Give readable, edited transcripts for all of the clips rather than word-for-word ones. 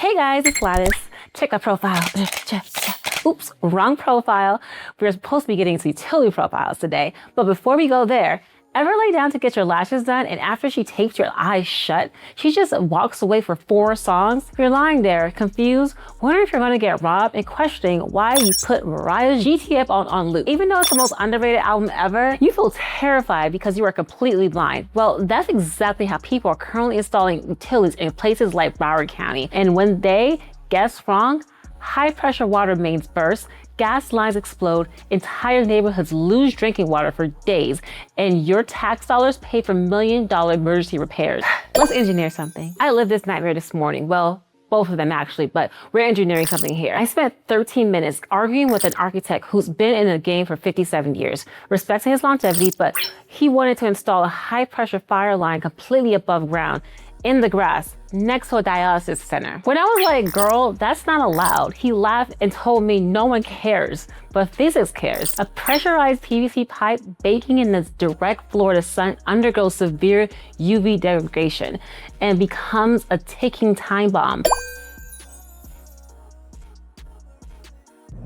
Hey guys, it's Gladys. Check our profile. Oops, wrong profile. We're supposed to be getting to utility profiles today. But before we go there, ever lay down to get your lashes done and after she tapes your eyes shut, she just walks away for 4 songs? You're lying there, confused, wondering if you're gonna get robbed and questioning why you put Mariah's GTF on loop. Even though it's the most underrated album ever, you feel terrified because you are completely blind. Well, that's exactly how people are currently installing utilities in places like Broward County. And when they guess wrong, high pressure water mains burst, gas lines explode, entire neighborhoods lose drinking water for days, and your tax dollars pay for $1 million emergency repairs. Let's engineer something. I lived this nightmare this morning. Well, both of them actually, but we're engineering something here. I spent 13 minutes arguing with an architect who's been in the game for 57 years, respecting his longevity, but he wanted to install a high pressure fire line completely above ground in the grass next to a dialysis center. When I was like, girl, that's not allowed, he laughed and told me no one cares, but physics cares. A pressurized PVC pipe baking in the direct Florida sun undergoes severe UV degradation and becomes a ticking time bomb.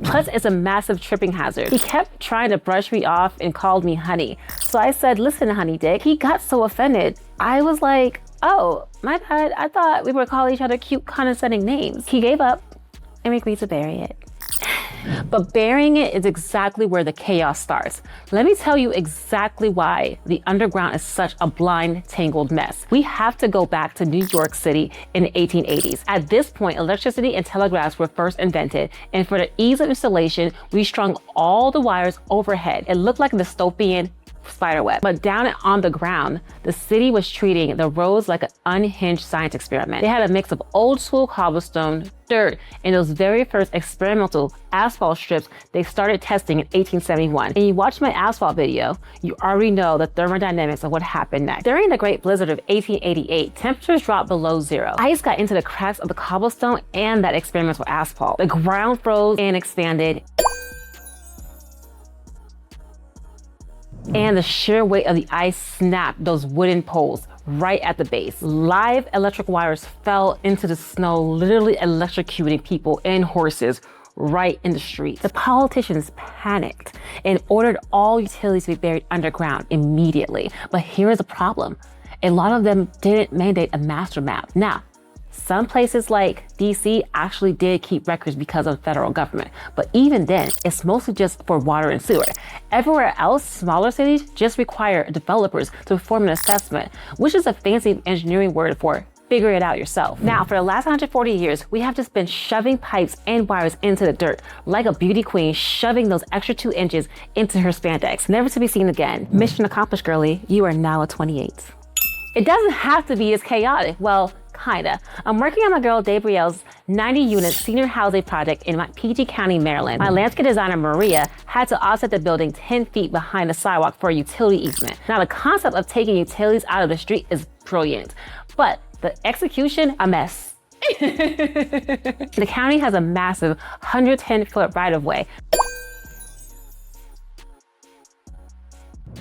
Plus, it's a massive tripping hazard. He kept trying to brush me off and called me honey. So I said, listen, honey dick. He got so offended. I was like, oh, my bad. I thought we would call each other cute, condescending names. He gave up and we agreed to bury it. But burying it is exactly where the chaos starts. Let me tell you exactly why the underground is such a blind, tangled mess. We have to go back to New York City in the 1880s. At this point, electricity and telegraphs were first invented, and for the ease of installation, we strung all the wires overhead. It looked like a dystopian spiderweb. But down on the ground, the city was treating the roads like an unhinged science experiment. They had a mix of old school cobblestone, dirt, and those very first experimental asphalt strips they started testing in 1871. And you watch my asphalt video, you already know the thermodynamics of what happened next. During the Great Blizzard of 1888, temperatures dropped below 0. Ice got into the cracks of the cobblestone and that experimental asphalt. The ground froze and expanded, and the sheer weight of the ice snapped those wooden poles right at the base. Live electric wires fell into the snow, literally electrocuting people and horses right in the street. The politicians panicked and ordered all utilities to be buried underground immediately. But here's the problem. A lot of them didn't mandate a master map. Now, some places like DC actually did keep records because of the federal government, but even then, it's mostly just for water and sewer. Everywhere else, smaller cities just require developers to perform an assessment, which is a fancy engineering word for figure it out yourself. Now, for the last 140 years, we have just been shoving pipes and wires into the dirt, like a beauty queen shoving those extra 2 inches into her spandex, never to be seen again. Mission accomplished, girlie. You are now a 28. It doesn't have to be as chaotic. Well, kinda. I'm working on my girl Gabrielle's 90-unit senior housing project in PG County, Maryland. My landscape designer, Maria, had to offset the building 10 feet behind the sidewalk for a utility easement. Now, the concept of taking utilities out of the street is brilliant, but the execution, a mess. The county has a massive 110-foot right-of-way,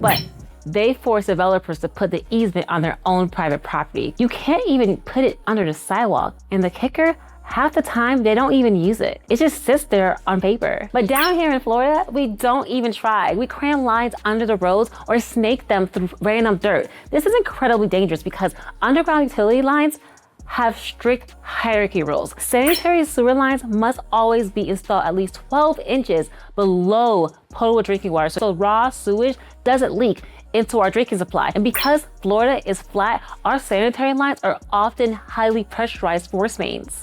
but they force developers to put the easement on their own private property. You can't even put it under the sidewalk. And the kicker, half the time they don't even use it. It just sits there on paper. But down here in Florida, we don't even try. We cram lines under the roads or snake them through random dirt. This is incredibly dangerous because underground utility lines have strict hierarchy rules. Sanitary sewer lines must always be installed at least 12 inches below potable drinking water so raw sewage doesn't leak into our drinking supply. And because Florida is flat, our sanitary lines are often highly pressurized force mains.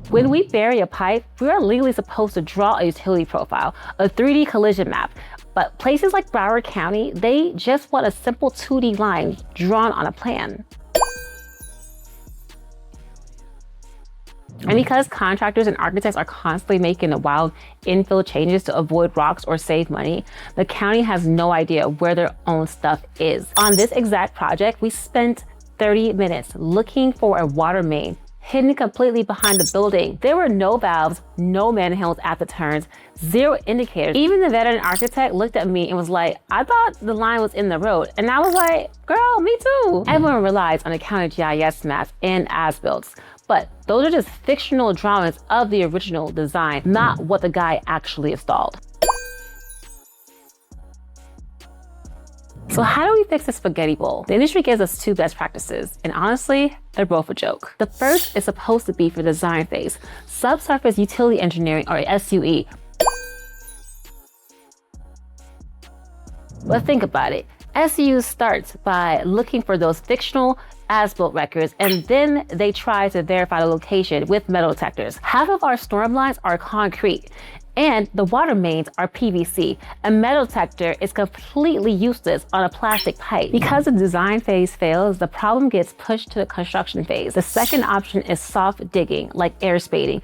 When we bury a pipe, we are legally supposed to draw a utility profile, a 3D collision map. But places like Broward County, they just want a simple 2D line drawn on a plan. And because contractors and architects are constantly making the wild infill changes to avoid rocks or save money, the county has no idea where their own stuff is. On this exact project, we spent 30 minutes looking for a water main hidden completely behind the building. There were no valves, no manholes at the turns, 0 indicators. Even the veteran architect looked at me and was like, I thought the line was in the road. And I was like, girl, me too. Everyone relies on accounted GIS maps and as-builts, but those are just fictional drawings of the original design, not what the guy actually installed. So how do we fix the spaghetti bowl? The industry gives us 2 best practices, and honestly, they're both a joke. The first is supposed to be for the design phase, subsurface utility engineering, or SUE. But think about it. SUE starts by looking for those fictional as-built records, and then they try to verify the location with metal detectors. Half of our storm lines are concrete, and the water mains are PVC. A metal detector is completely useless on a plastic pipe. Because the design phase fails, the problem gets pushed to the construction phase. The second option is soft digging, like air spading.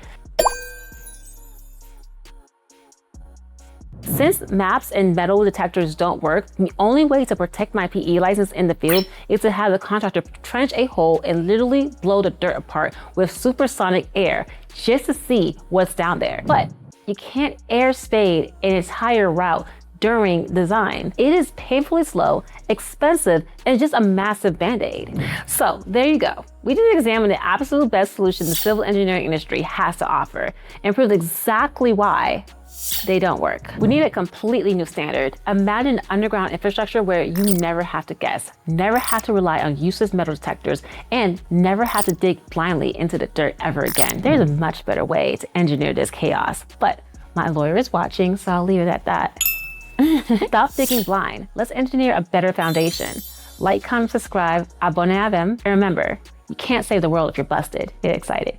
Since maps and metal detectors don't work, the only way to protect my PE license in the field is to have the contractor trench a hole and literally blow the dirt apart with supersonic air just to see what's down there. But you can't air spade an entire route during design. It is painfully slow, expensive, and just a massive band-aid. So there you go. We did examine the absolute best solution the civil engineering industry has to offer and proved exactly why they don't work. We need a completely new standard. Imagine underground infrastructure where you never have to guess, never have to rely on useless metal detectors, and never have to dig blindly into the dirt ever again. There's a much better way to engineer this chaos, but my lawyer is watching, so I'll leave it at that. Stop digging blind. Let's engineer a better foundation. Like, comment, subscribe, abonnez-vous, and remember, you can't save the world if you're busted. Get excited.